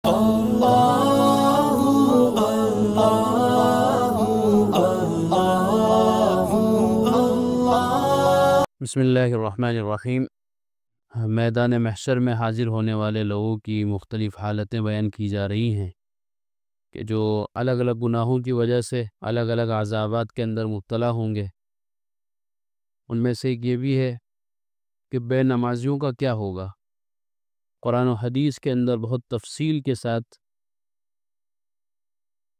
بسم اللہ الرحمن الرحیم۔ میدان محشر میں حاضر ہونے والے لوگوں کی مختلف حالتیں بیان کی جا رہی ہیں کہ جو الگ الگ گناہوں کی وجہ سے الگ الگ عذابات کے اندر مبتلا ہوں گے۔ ان میں سے ایک یہ بھی ہے کہ بے نمازیوں کا کیا ہوگا۔ قرآن و حدیث کے اندر بہت تفصیل کے ساتھ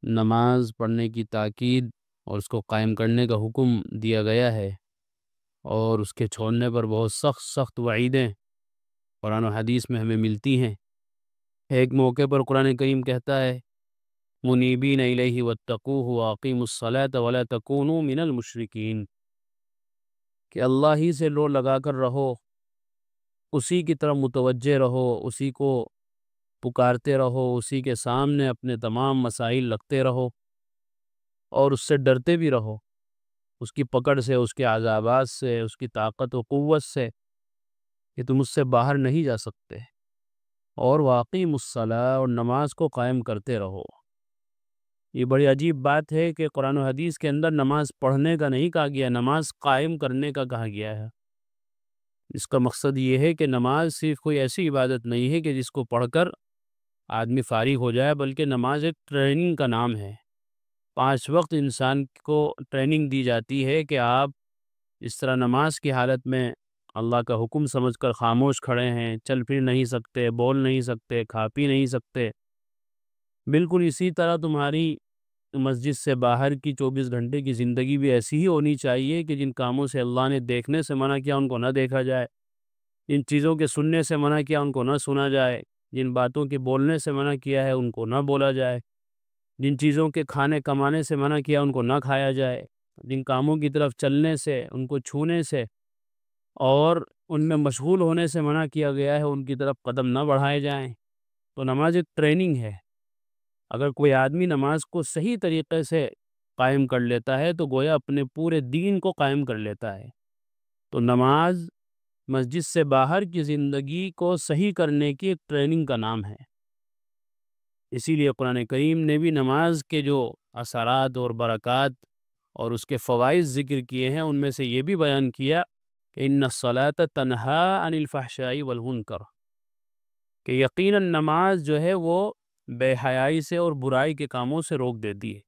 نماز پڑھنے کی تاکید اور اس کو قائم کرنے کا حکم دیا گیا ہے، اور اس کے چھوڑنے پر بہت سخت وعیدیں قرآن و حدیث میں ہمیں ملتی ہیں۔ ایک موقع پر قرآن کریم کہتا ہے منیبین الیہ واتقوہ واقیموا الصلاۃ ولا تکونوا من المشرکین، کہ اللہ ہی سے لو لگا کر رہو، اسی کی طرف متوجہ رہو، اسی کو پکارتے رہو، اسی کے سامنے اپنے تمام مسائل رکھتے رہو اور اس سے ڈرتے بھی رہو، اس کی پکڑ سے، اس کے عذابات سے، اس کی طاقت و قوت سے، کہ تم اس سے باہر نہیں جا سکتے۔ اور واقیم الصلاۃ، اور نماز کو قائم کرتے رہو۔ یہ بڑی عجیب بات ہے کہ قرآن و حدیث کے اندر نماز پڑھنے کا نہیں کہا گیا، نماز قائم کرنے کا کہا گیا ہے۔ اس کا مقصد یہ ہے کہ نماز صرف کوئی ایسی عبادت نہیں ہے کہ جس کو پڑھ کر آدمی فارغ ہو جائے، بلکہ نماز ایک ٹریننگ کا نام ہے۔ 5 وقت انسان کو ٹریننگ دی جاتی ہے کہ آپ اس طرح نماز کی حالت میں اللہ کا حکم سمجھ کر خاموش کھڑے ہیں، چل پھر نہیں سکتے، بول نہیں سکتے، کھا پی نہیں سکتے۔ بالکل اسی طرح تمہاری مسجد سے باہر کی 24 گھنٹے کی زندگی بھی ایسی ہی ہونی چاہیے کہ جن کاموں سے اللہ نے دیکھنے سے منع کیا ان کو نہ دیکھا جائے، جن چیزوں کے سننے سے منع کیا ان کو نہ سنا جائے، جن باتوں کے بولنے سے منع کیا ہے ان کو نہ بولا جائے، جن چیزوں کے کھانے کمانے سے منع کیا ان کو نہ کھایا جائے، جن کاموں کی طرف چلنے سے، ان کو چھونے سے اور ان میں مشغول ہونے سے منع کیا گیا ہے ان کی طرف قدم نہ بڑھائے جائیں۔ تو نماز ایک ٹریننگ ہے۔ اگر کوئی آدمی نماز کو صحیح طریقے سے قائم کر لیتا ہے تو گویا اپنے پورے دین کو قائم کر لیتا ہے۔ تو نماز مسجد سے باہر کی زندگی کو صحیح کرنے کی ایک ٹریننگ کا نام ہے۔ اسی لیے قرآن کریم نے بھی نماز کے جو اثرات اور برکات اور اس کے فوائد ذکر کیے ہیں، ان میں سے یہ بھی بیان کیا کہ ان الصلاۃ تنہی عن الفحشاء والمنکر، کہ یقیناً نماز جو ہے وہ بے حیائی سے اور برائی کے کاموں سے روک دیتی ہے۔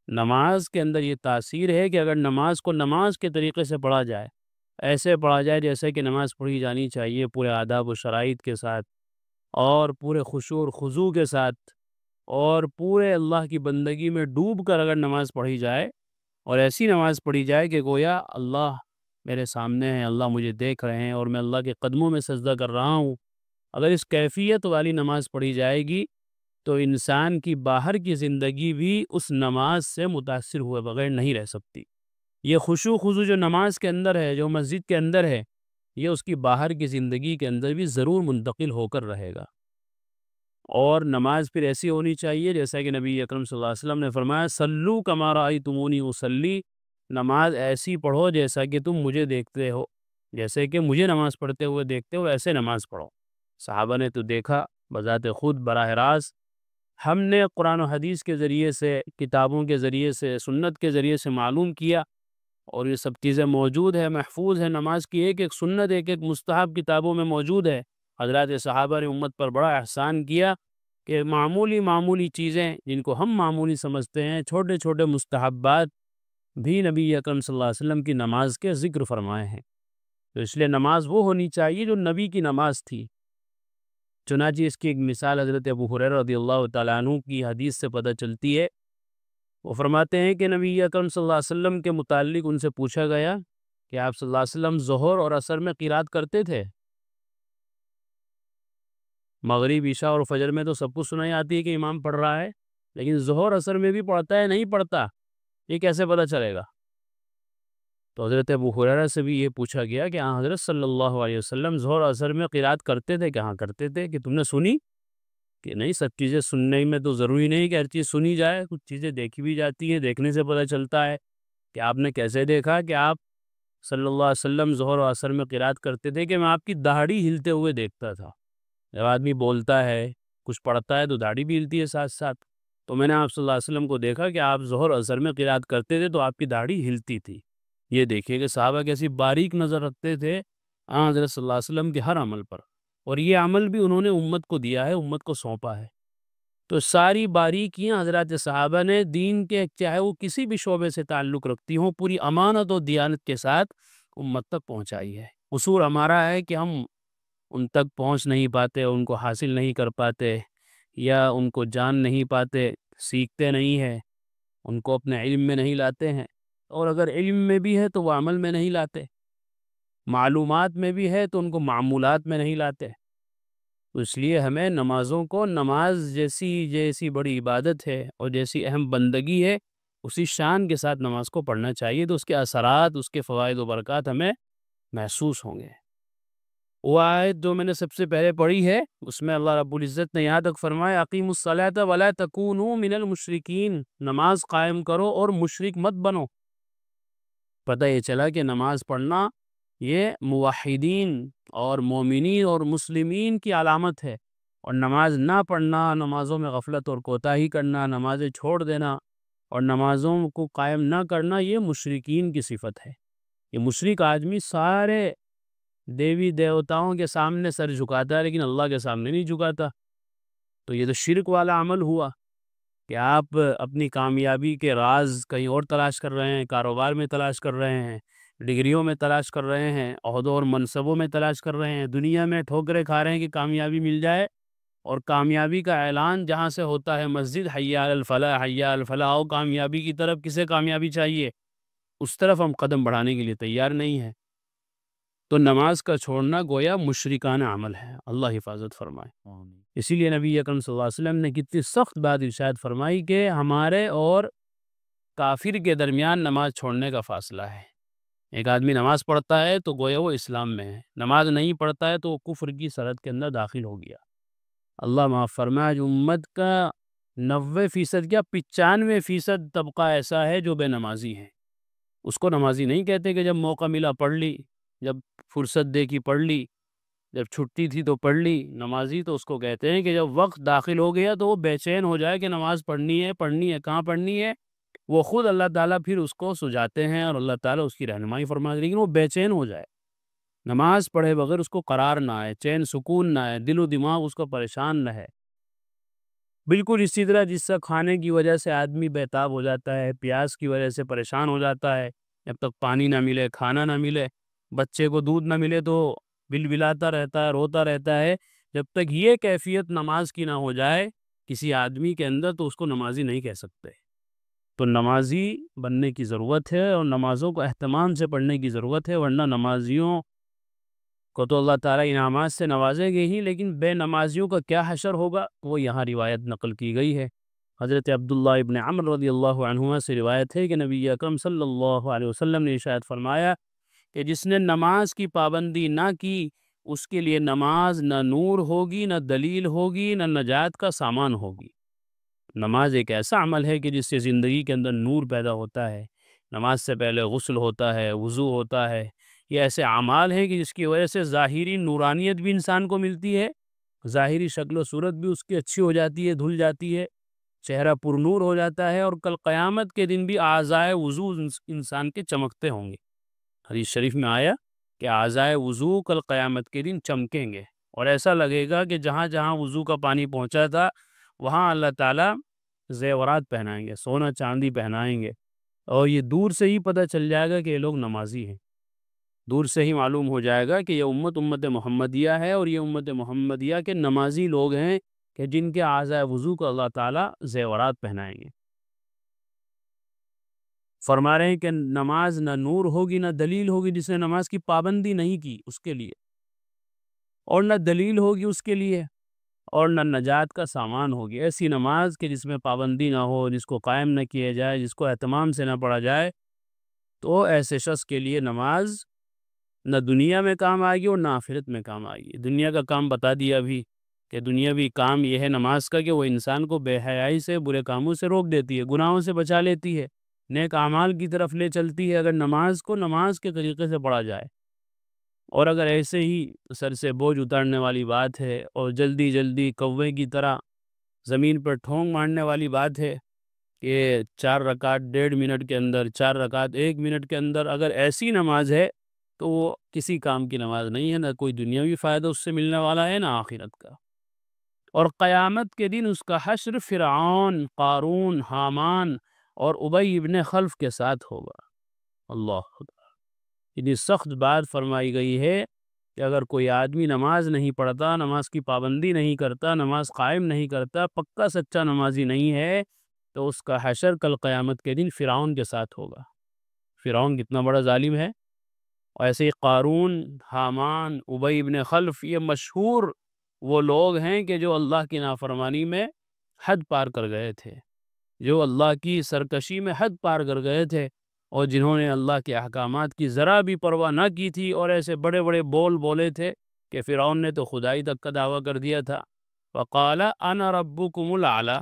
نماز کے اندر یہ تاثیر ہے کہ اگر نماز کو نماز کے طریقے سے پڑھا جائے، ایسے پڑھا جائے جیسے کہ نماز پڑھی جانی چاہیے، پورے آداب و شرائط کے ساتھ اور پورے خشوع اور خضوع کے ساتھ، اور پورے اللہ کی بندگی میں ڈوب کر اگر نماز پڑھی جائے، اور ایسی نماز پڑھی جائے کہ گویا اللہ میرے سامنے ہے، اللہ مجھے دیکھ رہے ہیں اور میں اللہ کے قدموں میں سجدہ کر رہا ہوں، اگر اس کیفیت والی نماز پڑھی جائے گی تو انسان کی باہر کی زندگی بھی اس نماز سے متاثر ہوئے بغیر نہیں رہ سکتی۔ یہ خشوع خضوع جو نماز کے اندر ہے، جو مسجد کے اندر ہے، یہ اس کی باہر کی زندگی کے اندر بھی ضرور منتقل ہو کر رہے گا۔ اور نماز پھر ایسی ہونی چاہیے جیسا کہ نبی اکرم صلی اللہ علیہ وسلم نے فرمایا صلو کما رأیتمونی اصلی، نماز ایسی پڑھو جیسا کہ تم مجھے دیکھتے ہو، جیسے کہ مجھے نماز پڑھتے ہوئے دیکھتے ہو ایسے نماز پڑھو۔ صحابہ نے تو دیکھا بذات خود براہ راست۔ ہم نے قرآن و حدیث کے ذریعے سے، کتابوں کے ذریعے سے، سنت کے ذریعے سے معلوم کیا، اور یہ سب چیزیں موجود ہے، محفوظ ہے۔ نماز کی ایک ایک سنت، ایک ایک مستحب کتابوں میں موجود ہے۔ حضرات صحابہ نے امت پر بڑا احسان کیا کہ معمولی چیزیں جن کو ہم معمولی سمجھتے ہیں، چھوٹے چھوٹے مستحبات بھی نبی اکرم صلی اللہ علیہ وسلم کی نماز کے ذکر فرمائے ہیں۔ تو اس لیے نماز وہ ہونی چاہیے جو نبی کی نماز تھی۔ چنانچہ اس کی ایک مثال حضرت ابو ہریرہ رضی اللہ تعالیٰ عنہ کی حدیث سے پتہ چلتی ہے۔ وہ فرماتے ہیں کہ نبی اکرم صلی اللہ علیہ وسلم کے متعلق ان سے پوچھا گیا کہ آپ صلی اللہ علیہ وسلم ظہر اور عصر میں قرات کرتے تھے؟ مغرب، عشاء اور فجر میں تو سب کچھ سنائی آتی ہے کہ امام پڑھ رہا ہے، لیکن ظہر عصر میں بھی پڑھتا ہے نہیں پڑھتا، یہ کیسے پتہ چلے گا؟ تو حضرت ابو ہریرہ سے بھی یہ پوچھا گیا کہ ہاں حضرت صلی اللہ علیہ وسلم ظہر عصر میں قرات کرتے تھے؟ کہاں کرتے تھے؟ کہ تم نے سنی؟ کہ نہیں، سب چیزیں سننے میں تو ضروری نہیں کہ ہر چیز سنی جائے، کچھ چیزیں دیکھی بھی جاتی ہیں، دیکھنے سے پتہ چلتا ہے۔ کہ آپ نے کیسے دیکھا؟ کہ آپ صلی اللہ علیہ وسلم ظہر و عصر میں قرات کرتے تھے کہ میں آپ کی داڑھی ہلتے ہوئے دیکھتا تھا۔ جب آدمی بولتا ہے کچھ پڑھتا ہے تو داڑھی بھی ہلتی ہے ساتھ ساتھ۔ تو میں نے آپ صلی اللہ علیہ وسلم کو دیکھا کہ آپ ظہر اثر میں قرات کرتے تھے تو آپ کی داڑھی ہلتی تھی۔ یہ دیکھیے کہ صحابہ کیسی باریک نظر رکھتے تھے حضرت صلی اللہ علیہ وسلم کے ہر عمل پر، اور یہ عمل بھی انہوں نے امت کو دیا ہے، امت کو سونپا ہے۔ تو ساری باریکیاں حضرات صحابہ نے دین کے، چاہے وہ کسی بھی شعبے سے تعلق رکھتی ہوں، پوری امانت و دیانت کے ساتھ امت تک پہنچائی ہے۔ قصور ہمارا ہے کہ ہم ان تک پہنچ نہیں پاتے، ان کو حاصل نہیں کر پاتے، یا ان کو جان نہیں پاتے، سیکھتے نہیں ہیں، ان کو اپنے علم میں نہیں لاتے ہیں، اور اگر علم میں بھی ہے تو وہ عمل میں نہیں لاتے، معلومات میں بھی ہے تو ان کو معمولات میں نہیں لاتے۔ تو اس لیے ہمیں نمازوں کو، نماز جیسی بڑی عبادت ہے اور جیسی اہم بندگی ہے، اسی شان کے ساتھ نماز کو پڑھنا چاہیے، تو اس کے اثرات، اس کے فوائد و برکات ہمیں محسوس ہوں گے۔ وہ آیت جو میں نے سب سے پہلے پڑھی ہے، اس میں اللہ رب العزت نے یہاں تک فرمایا اقیموا الصلاۃ ولا تکونوا من المشرکین، نماز قائم کرو اور مشرک مت بنو۔ پتہ یہ چلا کہ نماز پڑھنا یہ موحدین اور مومنین اور مسلمین کی علامت ہے، اور نماز نہ پڑھنا، نمازوں میں غفلت اور کوتاہی کرنا، نمازیں چھوڑ دینا اور نمازوں کو قائم نہ کرنا، یہ مشرکین کی صفت ہے۔ یہ مشرک آدمی سارے دیوی دیوتاؤں کے سامنے سر جھکاتا ہے لیکن اللہ کے سامنے نہیں جھکاتا۔ تو یہ تو شرک والا عمل ہوا کہ آپ اپنی کامیابی کے راز کہیں اور تلاش کر رہے ہیں، کاروبار میں تلاش کر رہے ہیں، ڈگریوں میں تلاش کر رہے ہیں، عہدوں اور منصبوں میں تلاش کر رہے ہیں، دنیا میں ٹھوکریں کھا رہے ہیں کہ کامیابی مل جائے، اور کامیابی کا اعلان جہاں سے ہوتا ہے مسجد، حی علی الفلاح، حی علی الفلاح، آؤ کامیابی کی طرف، کسے کامیابی چاہیے، اس طرف ہم قدم بڑھانے کے لیے تیار نہیں ہیں۔ تو نماز کا چھوڑنا گویا مشرکانہ عمل ہے، اللہ حفاظت فرمائے۔ اسی لیے نبی اکرم صلی اللہ علیہ وسلم نے کتنی سخت بات ارشاد فرمائی کہ ہمارے اور کافر کے درمیان نماز چھوڑنے کا فاصلہ ہے۔ ایک آدمی نماز پڑھتا ہے تو گویا وہ اسلام میں ہے، نماز نہیں پڑھتا ہے تو وہ کفر کی سرحد کے اندر داخل ہو گیا۔ اللہ معاف فرمائے، جو امت کا 90% کیا 95% طبقہ ایسا ہے جو بے نمازی ہے۔ اس کو نمازی نہیں کہتے کہ جب موقع ملا پڑھ لی، جب فرصت دیکھی پڑھ لی، جب چھٹی تھی تو پڑھ لی۔ نمازی تو اس کو کہتے ہیں کہ جب وقت داخل ہو گیا تو وہ بے چین ہو جائے کہ نماز پڑھنی ہے، کہاں پڑھنی ہے، وہ خود اللہ تعالیٰ پھر اس کو سجاتے ہیں اور اللہ تعالیٰ اس کی رہنمائی فرماتے ہیں، لیکن وہ بے چین ہو جائے، نماز پڑھے بغیر اس کو قرار نہ آئے، چین سکون نہ آئے، دل و دماغ اس کو پریشان نہ ہے۔ بالکل اسی طرح جس سے کھانے کی وجہ سے آدمی بیتاب ہو جاتا ہے، پیاس کی وجہ سے پریشان ہو جاتا ہے، جب تک پانی نہ ملے، کھانا نہ ملے، بچے کو دودھ نہ ملے تو بلبلاتا رہتا ہے، روتا رہتا ہے، جب تک یہ کیفیت نماز کی نہ ہو جائے کسی آدمی کے اندر تو اس کو نمازی نہیں کہہ سکتے۔ تو نمازی بننے کی ضرورت ہے اور نمازوں کو اہتمام سے پڑھنے کی ضرورت ہے، ورنہ نمازیوں کو تو اللہ تعالیٰ انعامات سے نوازے گے ہی، لیکن بے نمازیوں کا کیا حشر ہوگا، وہ یہاں روایت نقل کی گئی ہے۔ حضرت عبداللہ ابن عمر رضی اللہ عنہما سے روایت ہے کہ نبی اکرم صلی اللہ علیہ وسلم نے ارشاد فرمایا کہ جس نے نماز کی پابندی نہ کی، اس کے لیے نماز نہ نور ہوگی، نہ دلیل ہوگی، نہ نجات کا سامان ہوگی۔ نماز ایک ایسا عمل ہے کہ جس سے زندگی کے اندر نور پیدا ہوتا ہے۔ نماز سے پہلے غسل ہوتا ہے، وضو ہوتا ہے، یہ ایسے اعمال ہیں کہ جس کی وجہ سے ظاہری نورانیت بھی انسان کو ملتی ہے، ظاہری شکل و صورت بھی اس کی اچھی ہو جاتی ہے، دھل جاتی ہے، چہرہ پر نور ہو جاتا ہے، اور کل قیامت کے دن بھی اعضائے وضو انسان کے چمکتے ہوں گے۔ حدیث شریف میں آیا کہ اعضائے وضو کل قیامت کے دن چمکیں گے، اور ایسا لگے گا کہ جہاں جہاں وضو کا پانی پہنچا تھا وہاں اللہ تعالیٰ زیورات پہنائیں گے، سونا چاندی پہنائیں گے، اور یہ دور سے ہی پتہ چل جائے گا کہ یہ لوگ نمازی ہیں۔ دور سے ہی معلوم ہو جائے گا کہ یہ امت محمدیہ ہے، اور یہ امت محمدیہ کے نمازی لوگ ہیں کہ جن کے اعضائے وضو کو اللہ تعالیٰ زیورات پہنائیں گے۔ فرما رہے ہیں کہ نماز نہ نور ہوگی نہ دلیل ہوگی، جس نے نماز کی پابندی نہیں کی اس کے لیے، اور نہ دلیل ہوگی اس کے لیے، اور نہ نجات کا سامان ہوگی۔ ایسی نماز کہ جس میں پابندی نہ ہو، جس کو قائم نہ کیا جائے، جس کو اہتمام سے نہ پڑھا جائے، تو ایسے شخص کے لیے نماز نہ دنیا میں کام آئے گی اور نہ آخرت میں کام آئے گی۔ دنیا کا کام بتا دیا ابھی کہ دنیاوی کام یہ ہے نماز کا کہ وہ انسان کو بے حیائی سے، برے کاموں سے روک دیتی ہے، گناہوں سے بچا لیتی ہے، نیک اعمال کی طرف لے چلتی ہے، اگر نماز کو نماز کے طریقے سے پڑھا جائے۔ اور اگر ایسے ہی سر سے بوجھ اتارنے والی بات ہے اور جلدی جلدی کوے کی طرح زمین پر ٹھونگ مارنے والی بات ہے کہ 4 رکعت 1.5 منٹ کے اندر، 4 رکعت 1 منٹ کے اندر، اگر ایسی نماز ہے تو وہ کسی کام کی نماز نہیں ہے، نہ کوئی دنیاوی فائدہ اس سے ملنے والا ہے، نہ آخرت کا۔ اور قیامت کے دن اس کا حشر فرعون، قارون، حامان اور ابی ابن خلف کے ساتھ ہوگا۔ اللہ خدا، اتنی سخت بات فرمائی گئی ہے کہ اگر کوئی آدمی نماز نہیں پڑھتا، نماز کی پابندی نہیں کرتا، نماز قائم نہیں کرتا، پکا سچا نمازی نہیں ہے، تو اس کا حشر کل قیامت کے دن فرعون کے ساتھ ہوگا۔ فرعون کتنا بڑا ظالم ہے، اور ایسے ہی قارون، حامان، ابی ابن خلف، یہ مشہور وہ لوگ ہیں کہ جو اللہ کی نافرمانی میں حد پار کر گئے تھے، جو اللہ کی سرکشی میں حد پار کر گئے تھے، اور جنہوں نے اللہ کے احکامات کی ذرا بھی پرواہ نہ کی تھی، اور ایسے بڑے بڑے بول بولے تھے کہ فرعون نے تو خدائی تک کا دعویٰ کر دیا تھا۔ وقال انا ربکم الاعلی،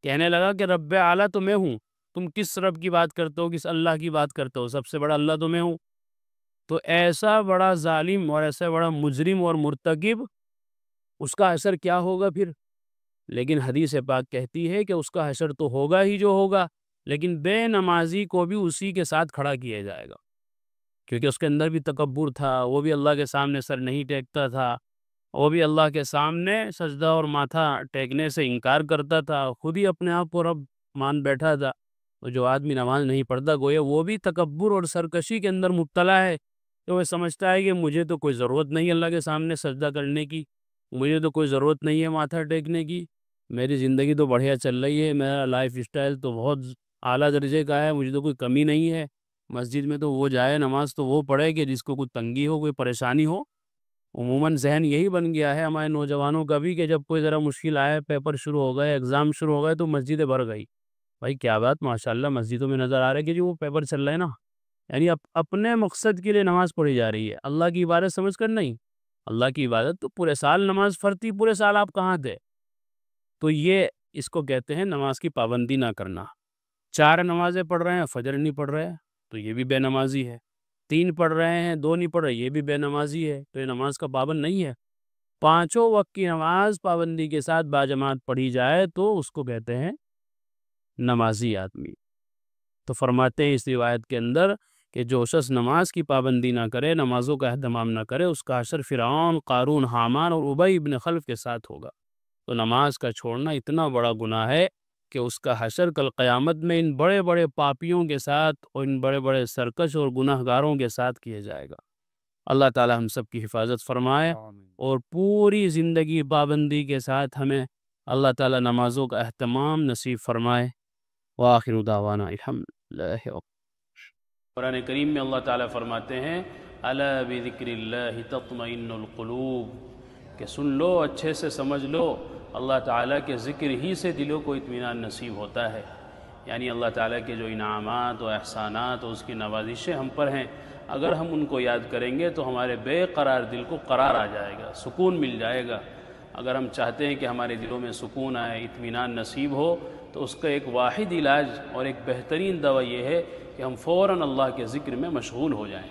کہنے لگا کہ رب اعلیٰ تو میں ہوں، تم کس رب کی بات کرتے ہو، کس اللہ کی بات کرتے ہو، سب سے بڑا اللہ تو میں ہوں۔ تو ایسا بڑا ظالم اور ایسا بڑا مجرم اور مرتکب، اس کا حشر کیا ہوگا پھر؟ لیکن حدیث پاک کہتی ہے کہ اس کا حشر تو ہوگا ہی جو ہوگا، لیکن بے نمازی کو بھی اسی کے ساتھ کھڑا کیا جائے گا، کیونکہ اس کے اندر بھی تکبر تھا، وہ بھی اللہ کے سامنے سر نہیں ٹیکتا تھا، وہ بھی اللہ کے سامنے سجدہ اور ماتھا ٹیکنے سے انکار کرتا تھا، خود ہی اپنے آپ کو رب مان بیٹھا تھا۔ تو جو آدمی نماز نہیں پڑھتا، گویا وہ بھی تکبر اور سرکشی کے اندر مبتلا ہے، تو وہ سمجھتا ہے کہ مجھے تو کوئی ضرورت نہیں اللہ کے سامنے سجدہ کرنے کی، مجھے تو کوئی ضرورت نہیں ہے ماتھا ٹیکنے کی، میری زندگی تو بڑھیا چل رہی ہے، میرا لائف اسٹائل تو بہت اعلیٰ درجے کا ہے، مجھے تو کوئی کمی نہیں ہے۔ مسجد میں تو وہ جائے، نماز تو وہ پڑھے کہ جس کو کوئی تنگی ہو، کوئی پریشانی ہو۔ عموماً ذہن یہی بن گیا ہے ہمارے نوجوانوں کا بھی کہ جب کوئی ذرا مشکل آئے، پیپر شروع ہو گئے، ایگزام شروع ہو گئے، تو مسجدیں بھر گئی۔ بھائی کیا بات، ماشاءاللہ مسجدوں میں نظر آ رہا ہے کہ جی وہ پیپر چل رہے ہیں نا، یعنی اپنے مقصد کے لیے نماز پڑھی جا رہی ہے، اللہ کی عبادت سمجھ کر نہیں۔ اللہ کی عبادت تو پورے سال نماز فرضی، پورے سال آپ کہاں تھے؟ تو یہ اس کو کہتے ہیں نماز کی پابندی نہ کرنا۔ 4 نمازیں پڑھ رہے ہیں، فجر نہیں پڑھ رہے تو یہ بھی بے نمازی ہے، 3 پڑھ رہے ہیں، 2 نہیں پڑھ رہے، یہ بھی بے نمازی ہے، تو یہ نماز کا پابند نہیں ہے۔ 5 وقت کی نماز پابندی کے ساتھ باجماعت پڑھی جائے تو اس کو کہتے ہیں نمازی آدمی۔ تو فرماتے ہیں اس روایت کے اندر کہ جو شخص نماز کی پابندی نہ کرے، نمازوں کا اہتمام نہ کرے، اس کا حشر فرعون، قارون، حامان اور ابی ابن خلف کے ساتھ ہوگا۔ تو نماز کا چھوڑنا اتنا بڑا گناہ ہے کہ اس کا حشر کل قیامت میں ان بڑے بڑے پاپیوں کے ساتھ اور ان بڑے بڑے سرکش اور گناہ گاروں کے ساتھ کیا جائے گا۔ اللہ تعالی ہم سب کی حفاظت فرمائے اور پوری زندگی پابندی کے ساتھ ہمیں اللہ تعالی نمازوں کا اہتمام نصیب فرمائے۔ وآخر دعوانا الحمدللہ۔ قرآن کریم میں اللہ تعالیٰ فرماتے ہیں الا بذکر اللہ تطمئن القلوب، کہ سن لو، اچھے سے سمجھ لو، اللہ تعالیٰ کے ذکر ہی سے دلوں کو اطمینان نصیب ہوتا ہے۔ یعنی اللہ تعالیٰ کے جو انعامات و احسانات اور اس کی نوازشیں ہم پر ہیں، اگر ہم ان کو یاد کریں گے تو ہمارے بے قرار دل کو قرار آ جائے گا، سکون مل جائے گا۔ اگر ہم چاہتے ہیں کہ ہمارے دلوں میں سکون آئے، اطمینان نصیب ہو، تو اس کا ایک واحد علاج اور ایک بہترین دوا یہ ہے کہ ہم فوراً اللہ کے ذکر میں مشغول ہو جائیں۔